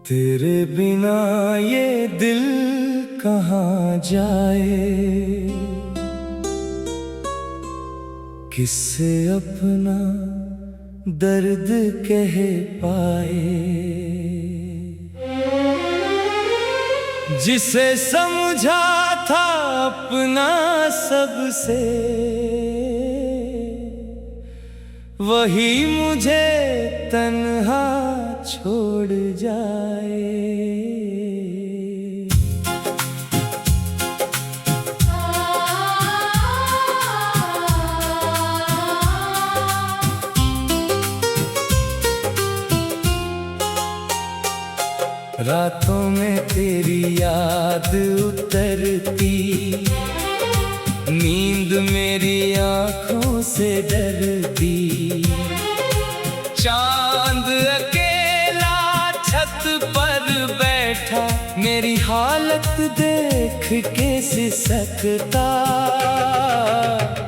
तेरे बिना ये दिल कहाँ जाए, किससे अपना दर्द कह पाए। जिसे समझा था अपना सबसे, वही मुझे तन्हा छोड़ जाए। रातों में तेरी याद उतरती, नींद मेरी आँखों से डरती। चांद अकेला छत पर बैठा, मेरी हालत देख के सिसकता।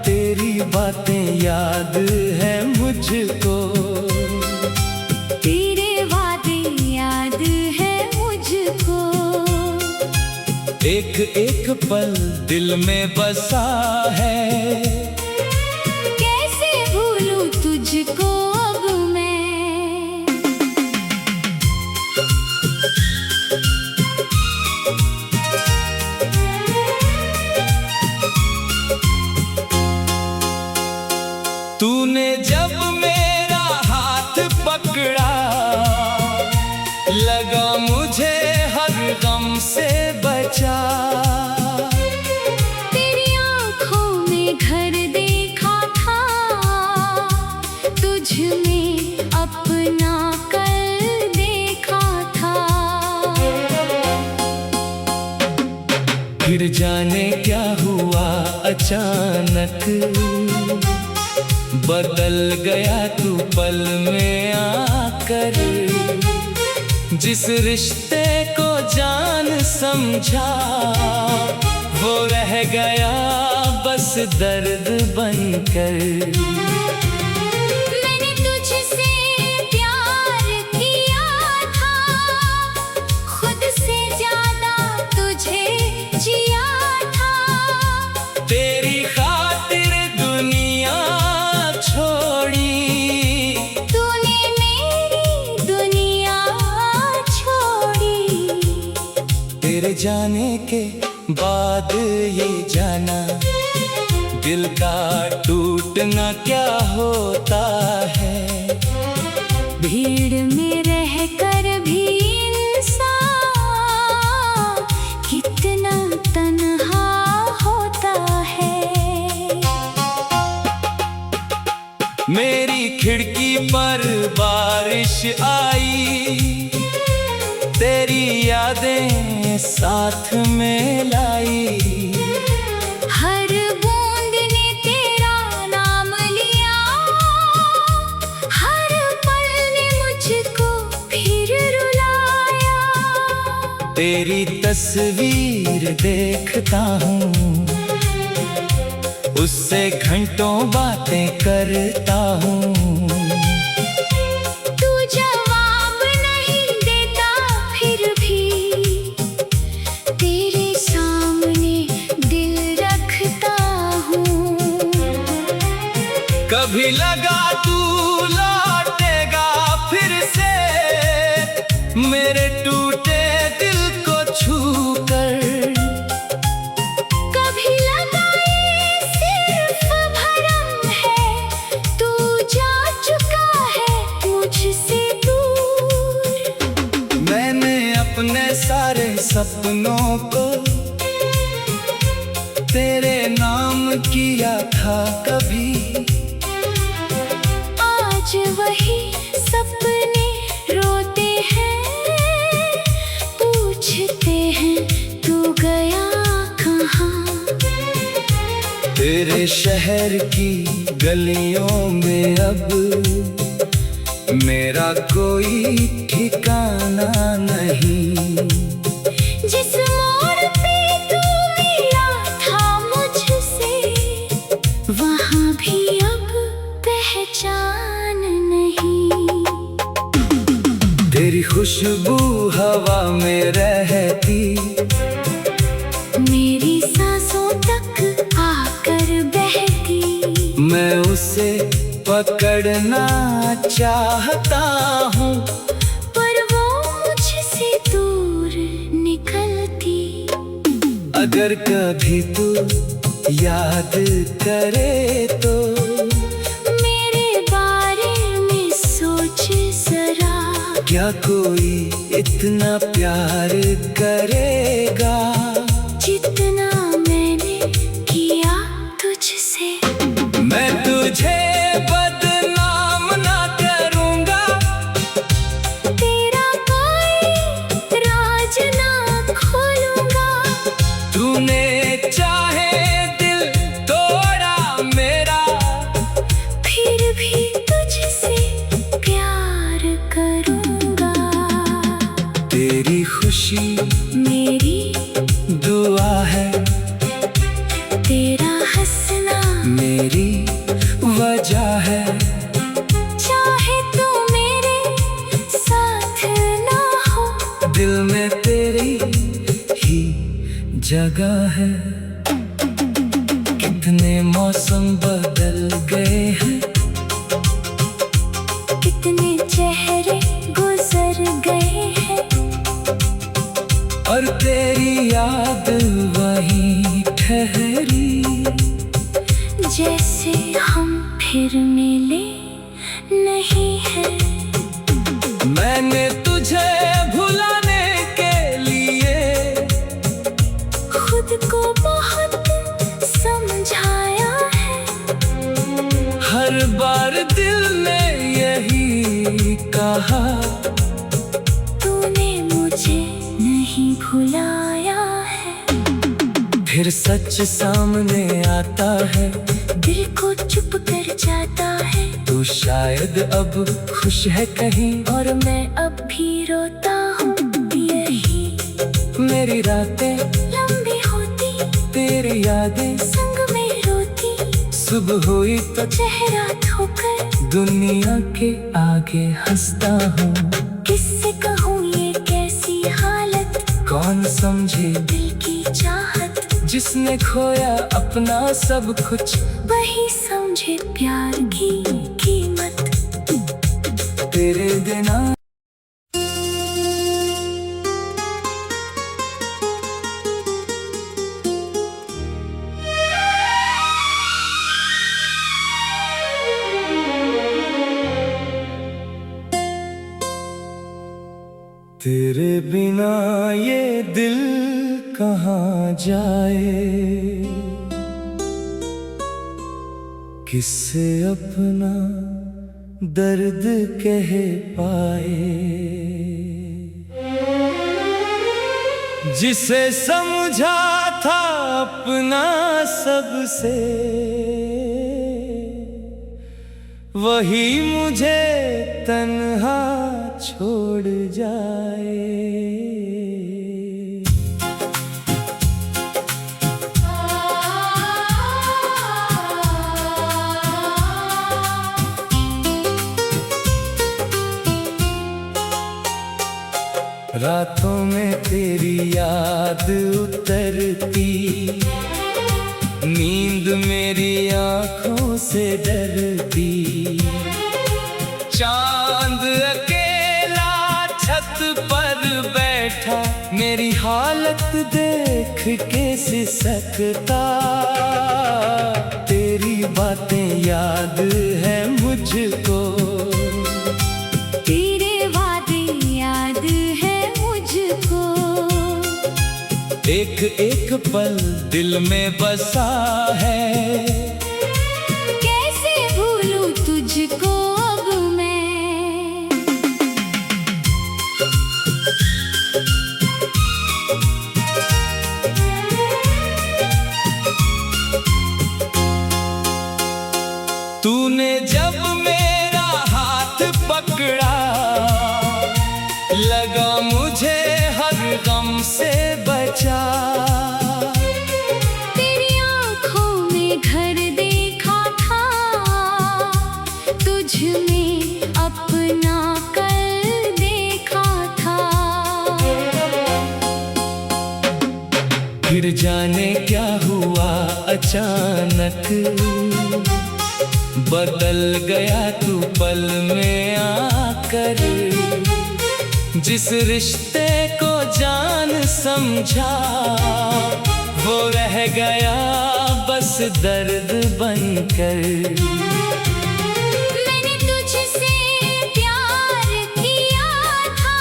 तेरी बातें याद है मुझको, तेरे वादे याद है मुझको। एक एक पल दिल में बसा है, कैसे भूलूं तुझको अब मैं। तूने जब मेरा हाथ पकड़ा, लगा मुझे हर गम से बचा। तेरी आँखों में घर देखा था, तुझ में अपना कल देखा था। फिर जाने क्या हुआ अचानक, बदल गया तू पल में आकर। जिस रिश्ते को जान समझा, वो रह गया बस दर्द बनकर। मैंने तुझसे प्यार किया था, खुद से ज्यादा तुझे जिया था। तेरी खातिर दुनिया छोड़ी, तूने मेरी दुनिया छोड़ी। तेरे जाने के बाद ये जाना, दिल का टूटना क्या होता है। भीड़ में रहकर भी इंसान कितना तन्हा होता है। मेरी खिड़की पर बारिश आई, तेरी यादें साथ में लाई। हर बूंद ने तेरा नाम लिया, हर पल ने मुझको फिर रुलाया। तेरी तस्वीर देखता हूँ, उससे घंटों बातें करता हूँ। तू जवाब नहीं देता फिर भी, तेरे सामने दिल रखता हूँ। कभी लगा तू लौटेगा फिर से, मेरे टूटे दिल को छू कर। कभी लगा ये सिर्फ भरम है, तू जा चुका है मुझसे दूर। मैंने अपने सारे सपनों को तेरे नाम किया था कभी। आज वही सपने रोते हैं, पूछते हैं तू गया कहाँ। तेरे शहर की गलियों में अब मेरा कोई ठिकाना नहीं। जिस मोड़ पे तू मिला था मुझसे, वहाँ भी अब पहचान नहीं। तेरी खुशबू हवा में रहती, मेरी सांसों तक आकर बहती। मैं उसे पकड़ना चाहता हूँ, पर वो मुझसे दूर निकलती। अगर कभी तू याद करे तो मेरे बारे में सोच जरा, क्या कोई इतना प्यार करेगा जितना मैंने किया तुझसे। मैं तुझे बदनाम ना करूँगा, तेरा कोई राज ना खोलूंगा। तूने चाहे दिल तोड़ा मेरा, फिर भी तुझसे प्यार करूंगा। तेरी खुशी मेरी दुआ है, तेरा हंसना मेरी वजह है। चाहे तू मेरे साथ ना हो, दिल में तेरी ही जगह है। कितने मौसम बदल गए हैं, कितने चेहरे गुजर गए हैं। और तेरी याद वहीं ठहरी, जैसे हम फिर मिले नहीं है। मैंने तुझे भुलाने के लिए खुद को बहुत समझाया है। हर बार दिल ने यही कहा, तूने मुझे नहीं भुलाया है। फिर सच सामने आता है, दिल को चुप कर जाता है। तू शायद अब खुश है कहीं, और मैं अब भी रोता हूँ यही। मेरी रातें लंबी होती, तेरी यादें संग में रोती। सुबह हुई तो चेहरा धोकर दुनिया के आगे हंसता हूँ। किससे कहूँ ये कैसी हालत, कौन समझे दिल की चाहत। जिसने खोया अपना सब कुछ, वही समझे प्यार की कीमत। तेरे बिना तेरे बिना ये दिल कहाँ जाए, किससे अपना दर्द कह पाए। जिसे समझा था अपना सबसे, वही मुझे तन्हा छोड़ जाए। रातों में तेरी याद उतरती, नींद मेरी आँखों से डरती। चांद अकेला छत पर बैठा, मेरी हालत देख के सिसकता। तेरी बातें याद है मुझको, तेरे वादे याद है मुझको। एक एक पल दिल में बसा है, कैसे भूलूं तुझको अब मैं। तूने जब मेरा हाथ पकड़ा, लगा मुझे हर गम से बचा। तेरी आँखों में घर देखा था, तुझ में अपना कल देखा। जाने क्या हुआ अचानक, बदल गया तू पल में आकर। जिस रिश्ते को जान समझा वो रह गया बस दर्द बनकर। मैंने तुझसे प्यार किया था,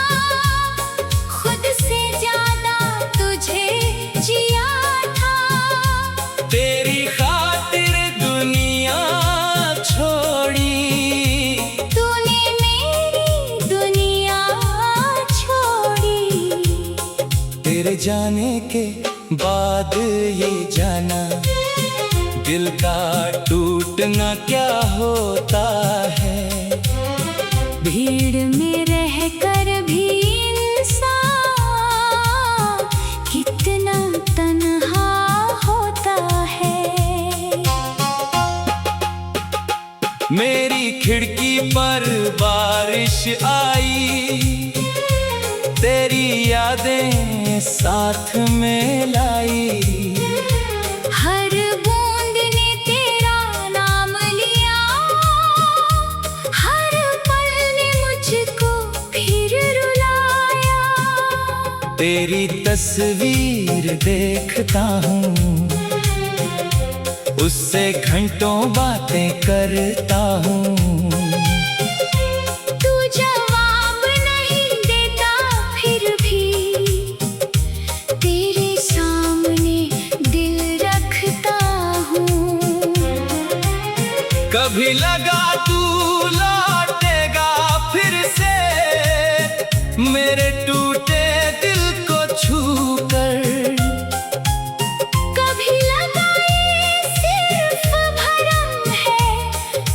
खुद से ज्यादा तुझे जिया था। तेरी खातिर दुनिया छोड़ी, तूने मेरी दुनिया छोड़ी। तेरे जाने के बाद ये जाना दिल का टूटना क्या होता है। भीड़ में रहकर भी इंसान कितना तन्हा होता है। मेरी खिड़की पर बारिश आई, तेरी यादें साथ में लाई। हर बूंद ने तेरा नाम लिया, हर पल ने मुझको फिर रुलाया। तेरी तस्वीर देखता हूँ, उससे घंटों बातें करता हूँ। तू जवाब नहीं देता फिर भी तेरे सामने दिल रखता हूँ। कभी लगा तू लौटेगा फिर से, मेरे टूटे दिल को छू कर। कभी लगा ये सिर्फ भरम है,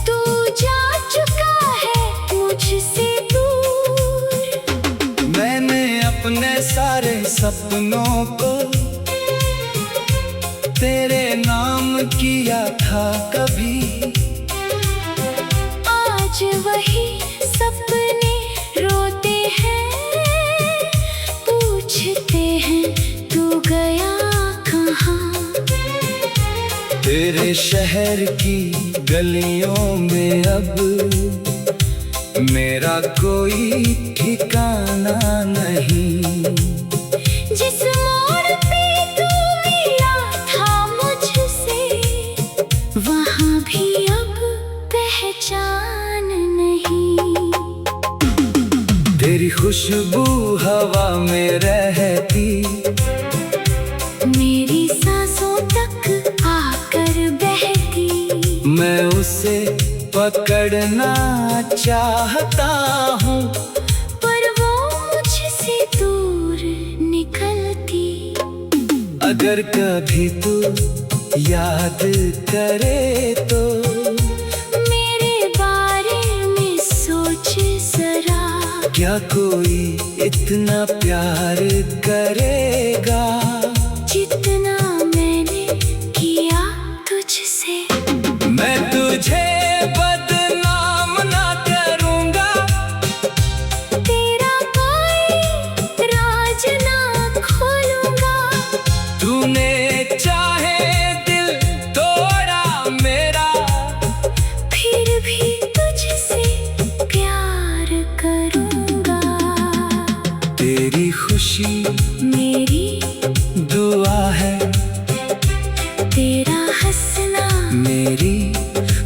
तू जा चुका है मुझसे दूर। मैंने अपने सारे सपनों को तेरे नाम किया था कभी। आज वही सपने रोते हैं, पूछते हैं तू गया कहाँ। तेरे शहर की गलियों में अब मेरा कोई ठिकाना नहीं। जिस मोड़ पे तू मिला था मुझसे, वहाँ भी अब पहचान नहीं। तेरी खुशबू हवा में रहती, मेरी सांसों तक आकर बहती। मैं उसे पकड़ना चाहता हूँ, पर वो मुझसे दूर निकलती। अगर कभी तू याद करे तो मेरे बारे में सोच जरा, क्या कोई इतना प्यार करेगा जितना मैंने किया तुझसे। मैं तुझे बदनाम ना करूँगा, तेरा कोई राज ना खोलूंगा। तूने चाहे दिल तोड़ा मेरा, फिर भी तुझसे प्यार करूंगा। तेरी खुशी मेरी दुआ है, तेरा हंसना मेरी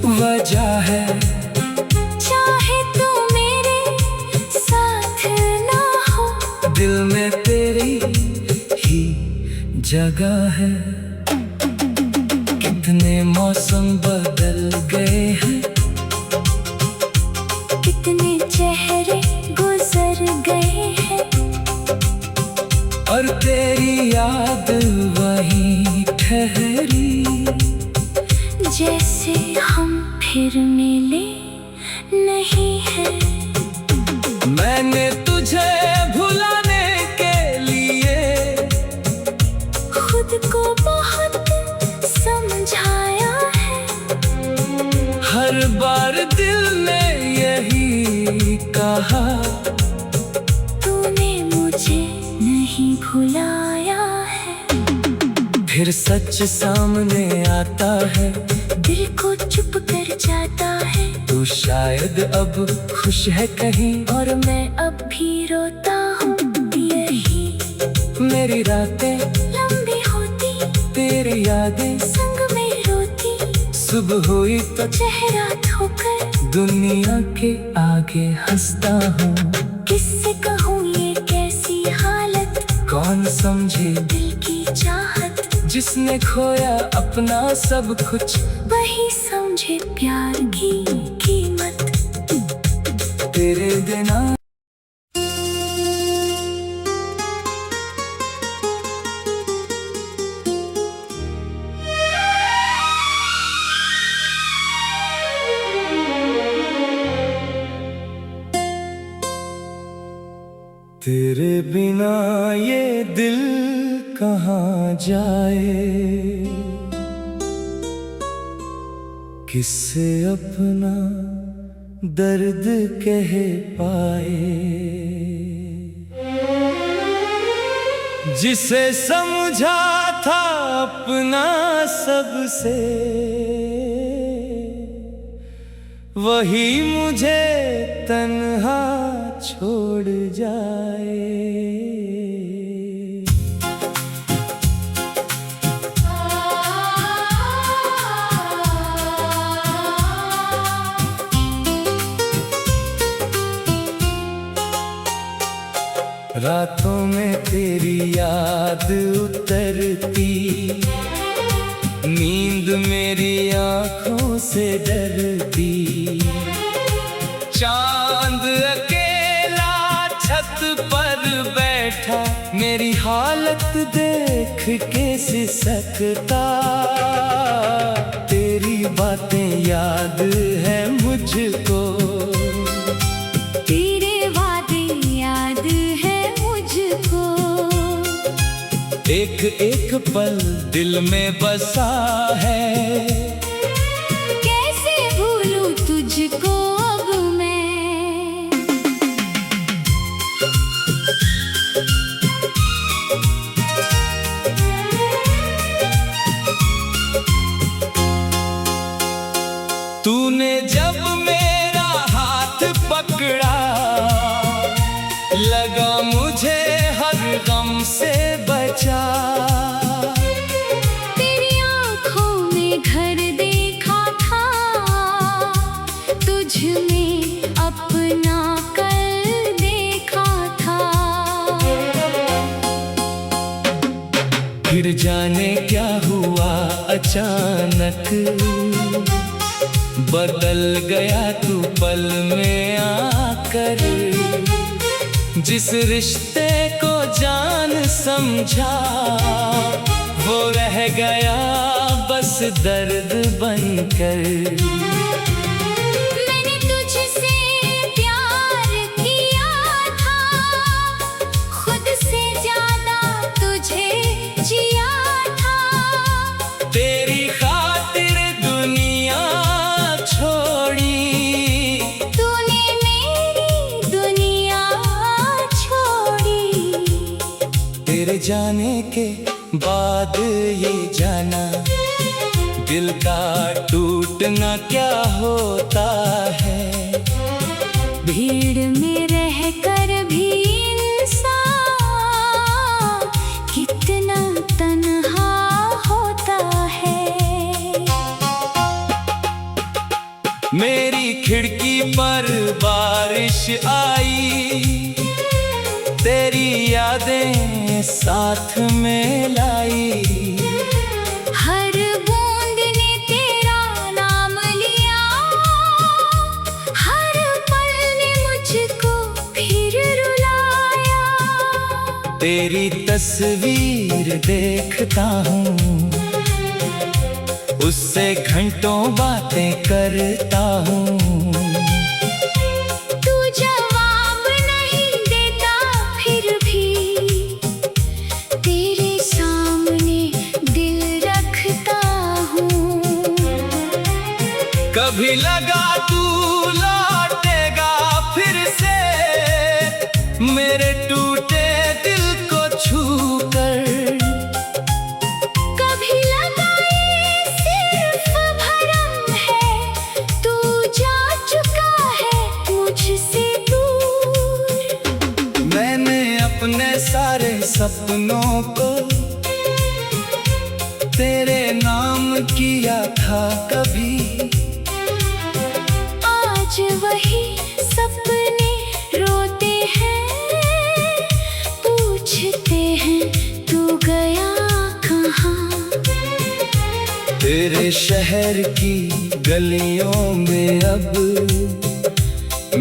वजह है। चाहे तू मेरे साथ ना हो, दिल में तेरी ही जगह है। कितने मौसम बदल गए हैं, कितने चेहरे गुजर गए हैं। और तेरी याद वहीं ठहरी, जैसे हम फिर मिले नहीं हैं। मैंने तुझे भुलाने के लिए खुद को बहुत समझाया है। हर बार दिल ने यही कहा, तूने मुझे नहीं भुलाया है। फिर सच सामने आता है, दिल को चुप कर जाता है। तू शायद अब खुश है कहीं, और मैं अब भी रोता हूँ यही। मेरी रातें लंबी होती, तेरी यादें संग में रोती। सुबह हुई तो चेहरा धोकर दुनिया के आगे हंसता हूँ। किससे कहूँ ये कैसी हालत, कौन समझे दिल की चाहत। जिसने खोया अपना सब कुछ, वही समझे प्यार की कीमत। तेरे बिना तेरे बिना ये दिल कहाँ जाए, किससे अपना दर्द कह पाए। जिसे समझा था अपना सबसे, वही मुझे तन्हा छोड़ जाए। रातों में तेरी याद उतरती, नींद मेरी आँखों से डरती। चांद अकेला छत पर बैठा, मेरी हालत देख के सिसकता। तेरी बातें याद है मुझको, तेरे वादे याद है मुझको। एक एक पल दिल में बसा है, कैसे भूलूं तुझको अब मैं। तूने जब मेरा हाथ पकड़ा, लगा मुझे हर गम से बचा। तेरी आँखों में घर देखा था, तुझ में अपना कल देखा था। फिर जाने क्या हुआ अचानक, बदल गया तू पल में आकर। जिस रिश्ते को जान समझा, वो रह गया बस दर्द बनकर। मैंने तुझसे प्यार किया था, खुद से ज्यादा तुझे जिया था। तेरी खातिर दुनिया छोड़ी, तूने मेरी दुनिया छोड़ी। तेरे जाने के बाद ये जाना, दिल का टूटना क्या होता है। भीड़ में रहकर भी इंसान कितना तन्हा होता है। मेरी खिड़की पर बारिश आई, तेरी यादें साथ में लाई। हर बूंद ने तेरा नाम लिया, हर पल ने मुझको फिर रुलाया। तेरी तस्वीर देखता हूँ, उससे घंटों बातें करता हूँ। तू जवाब नहीं देता फिर भी, तेरे सामने दिल रखता हूँ। कभी लगा तू लौटेगा फिर से, मेरे टूटे दिल को छू कर। कभी अपने सारे सपनों को तेरे नाम किया था कभी। आज वही सपने रोते हैं, पूछते हैं तू गया कहाँ। तेरे शहर की गलियों में अब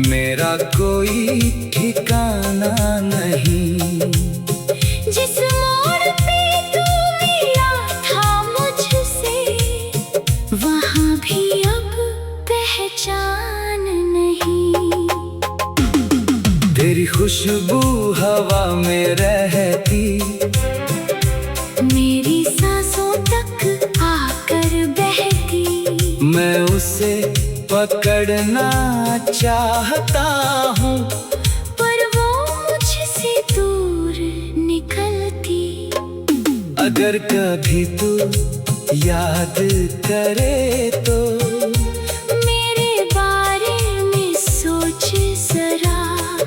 मेरा कोई ठिकाना नहीं। जिस मोड़ पे तू मिला था मुझसे, वहाँ भी अब पहचान नहीं। तेरी खुशबू हवा में रहती, मेरी सांसों तक आकर बहती। मैं उसे पकड़ना चाहता हूँ, पर वो मुझसे दूर निकलती। अगर कभी तू याद करे तो मेरे बारे में सोच जरा,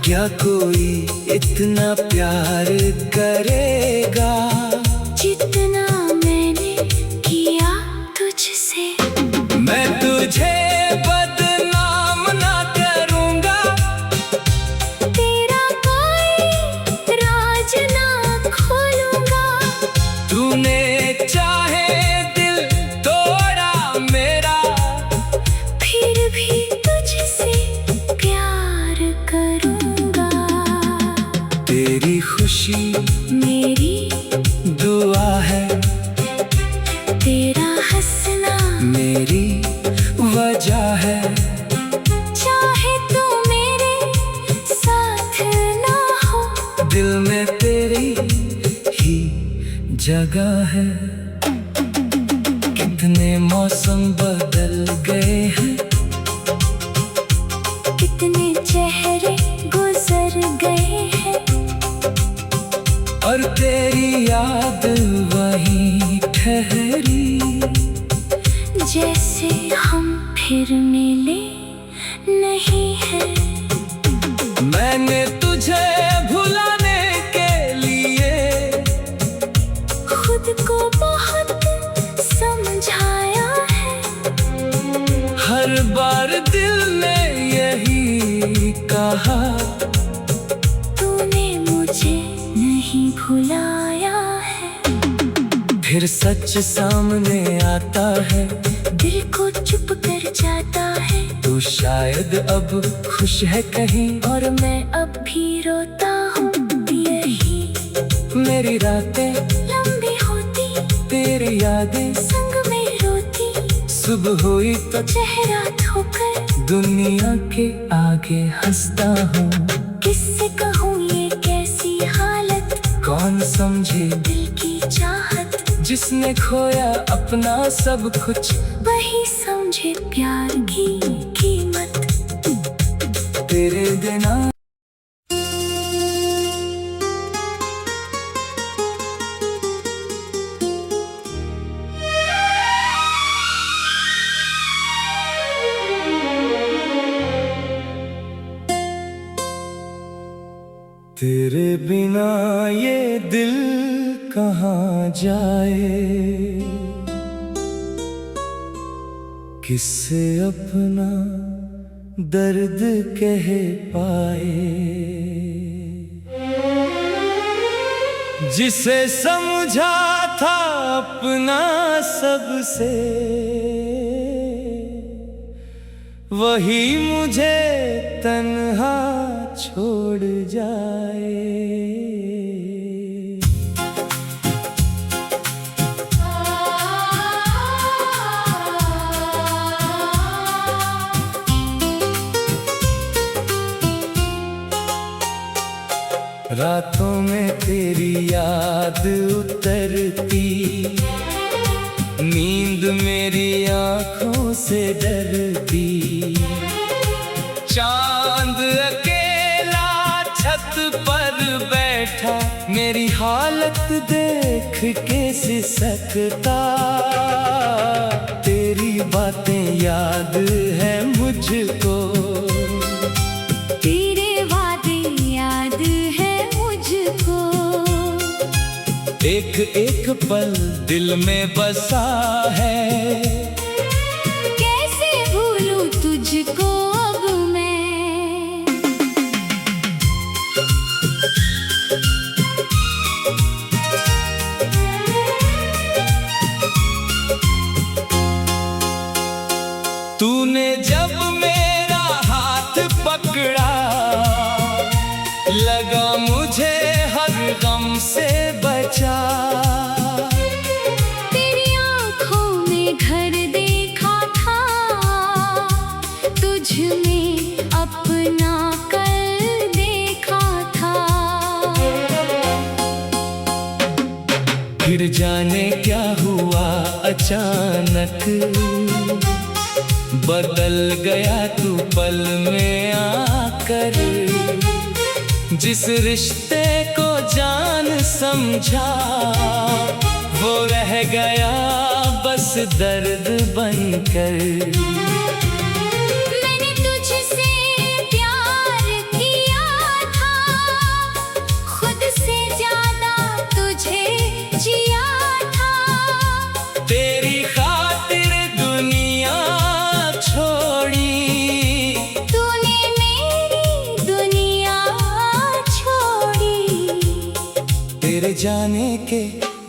क्या कोई इतना प्यार करेगा जितना मैंने किया तुझसे। मैं तुझे बदनाम ना करूँगा, तेरा कोई राज ना खोलूंगा। तूने चाहे दिल तोड़ा मेरा, फिर भी तुझसे प्यार करूंगा। तेरी खुशी मेरी दुआ है, तेरा हंसना मेरी वजह है। चाहे तू मेरे साथ ना हो, दिल में तेरी ही जगह है। कितने मौसम बदल गए हैं, कितने चेहरे गुजर गए हैं। और तेरी याद वहीं ठहरी, जैसे हम फिर मिले नहीं है। मैंने तुझे भुलाने के लिए खुद को बहुत समझाया है। हर बार दिल ने यही कहा, तूने मुझे नहीं भुलाया है। फिर सच सामने आता है, दिल को चुप कर जाता है। तू शायद अब खुश है कहीं, और मैं अब भी रोता हूँ यही। मेरी रातें लंबी होती, तेरी यादें संग में रोती। सुबह हुई तो चेहरा धोकर दुनिया के आगे हंसता हूँ। किससे कहूँ ये कैसी हालत, कौन समझे दिल की चाहत। जिसने खोया अपना सब कुछ, वही समझे प्यार की कीमत। तेरे बिना तेरे बिना ये दिल कहाँ जाए, किससे अपना दर्द कह पाए। जिसे समझा था अपना सबसे, वही मुझे तन्हा छोड़ जाए। रातों में तेरी याद उतरती, नींद मेरी आँखों से डरती। चांद अकेला छत पर बैठा, मेरी हालत देख के सिसकता। तेरी बातें याद है मुझको, तेरे वादे याद है मुझको। एक एक पल दिल में बसा है। कैसे भूलूं तुझको अब मैं। तूने जब मेरा हाथ पकड़ा, लगा मुझे हर गम से बचा। तेरी आँखों में घर देखा था, तुझ में अपना कल देखा था। फिर जाने क्या हुआ अचानक, बदल गया तू पल में आकर। जिस रिश्ते को जान समझा, वो रह गया बस दर्द बनकर। मैंने तुझसे प्यार किया था, खुद से ज्यादा तुझे जिया था। तेरी खातिर दुनिया छोड़ी, तूने मेरी दुनिया छोड़ी। तेरे जाने के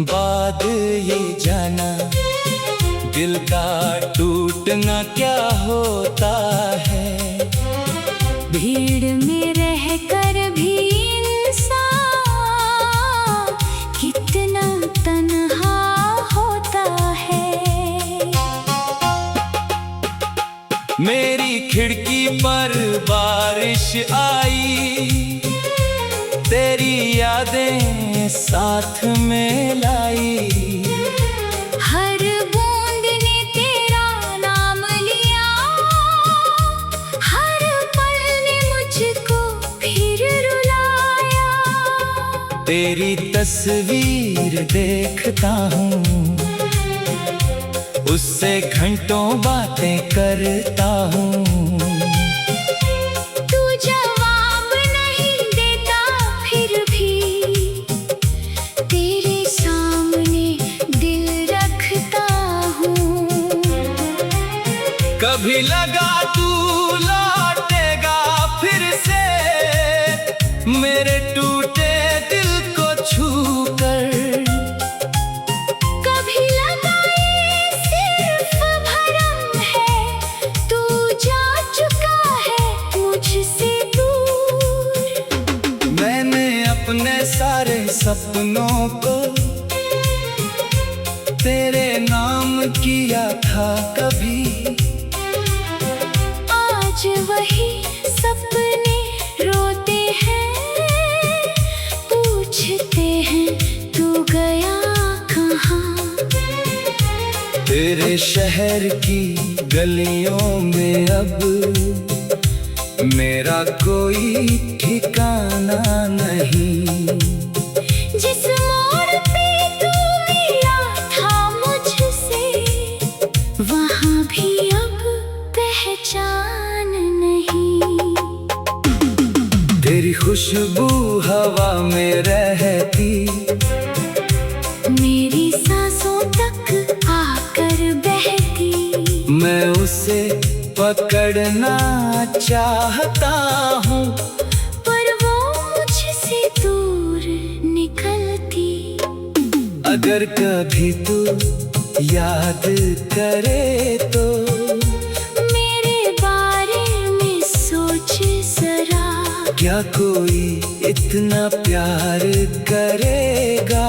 बाद ये जाना, दिल का टूटना क्या होता है। भीड़ में रहकर भी इंसान कितना तन्हा होता है। मेरी खिड़की पर बारिश आई, तेरी यादें साथ में लाई। हर बूंद ने तेरा नाम लिया, हर पल ने मुझको फिर रुलाया। तेरी तस्वीर देखता हूँ, उससे घंटों बातें करता हूँ। तू जवाब नहीं देता फिर भी, तेरे सामने दिल रखता हूँ। कभी लगा तू लौटेगा फिर से, मेरे टूटे दिल को छू कर। कभी लगा ये सिर्फ भरम है, तू जा चुका है मुझसे दूर। मैंने अपने सारे सपनों को तेरे नाम किया था कभी। आज वही सपने रोते हैं, पूछते हैं तू गया कहाँ। तेरे शहर की गलियों में अब मेरा कोई ठिकाना नहीं। जिस मोड़ पे तू मिला था मुझसे, वहाँ भी अब पहचान नहीं। तेरी खुशबू हवा में रहती, मेरी सांसों तक आकर बहती। मैं उसे पकड़ना चाहता हूँ, पर वो मुझसे दूर निकलती। अगर कभी तू याद करे तो मेरे बारे में सोच जरा, क्या कोई इतना प्यार करेगा।